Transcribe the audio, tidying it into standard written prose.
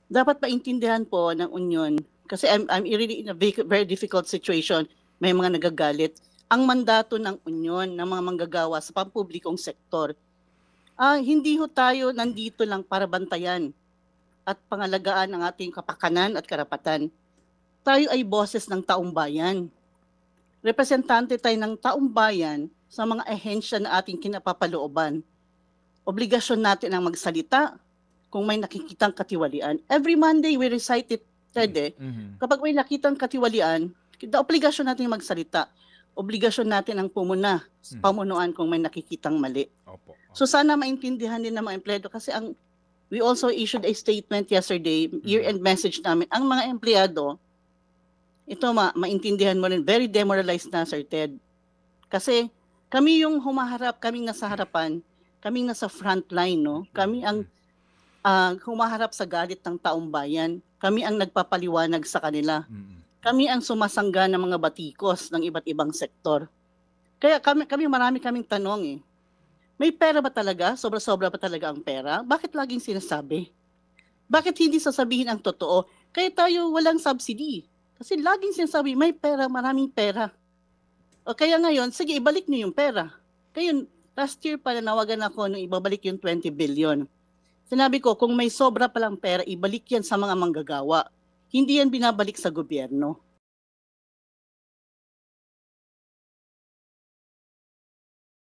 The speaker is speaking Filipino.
dapat maintindihan po ng Union, kasi I'm really in a very difficult situation, may mga nagagalit. Ang mandato ng Union, ng mga manggagawa sa pampublikong sektor, hindi ho tayo nandito lang para bantayan at pangalagaan ang ating kapakanan at karapatan. Tayo ay boses ng taong bayan. Representante tayo ng taong bayan sa mga ahensya na ating kinapapalooban. Obligasyon natin ang magsalita kung may nakikitang katiwalian. Every Monday we recite it, Ted. Kapag may nakitang katiwalian, obligasyon natin magsalita. Obligasyon natin ang pumuna, pamunuan kung may nakikitang mali. Opo. So sana maintindihan din ng mga empleyado kasi we also issued a statement yesterday, year-end message namin. Ang mga empleyado, ito maintindihan mo rin, very demoralized na, Sir Ted. Kasi kami yung humaharap, kaming nasa harapan, kaming nasa front line, no? Kami ang humaharap sa galit ng taong bayan. Kami ang nagpapaliwanag sa kanila. Kami ang sumasangga ng mga batikos ng iba't ibang sektor. Kaya kami marami kaming tanong eh. May pera ba talaga? Sobra-sobra ba talaga ang pera? Bakit laging sinasabi? Bakit hindi sasabihin ang totoo? Kaya tayo walang subsidy. Kasi laging sinasabi, may pera, maraming pera. O kaya ngayon, sige, ibalik niyo yung pera. Kaya last year pa nawagan ako nung ibabalik yung 20 billion. Sinabi ko, kung may sobra palang pera, ibalik yan sa mga manggagawa. Hindi yan binabalik sa gobyerno.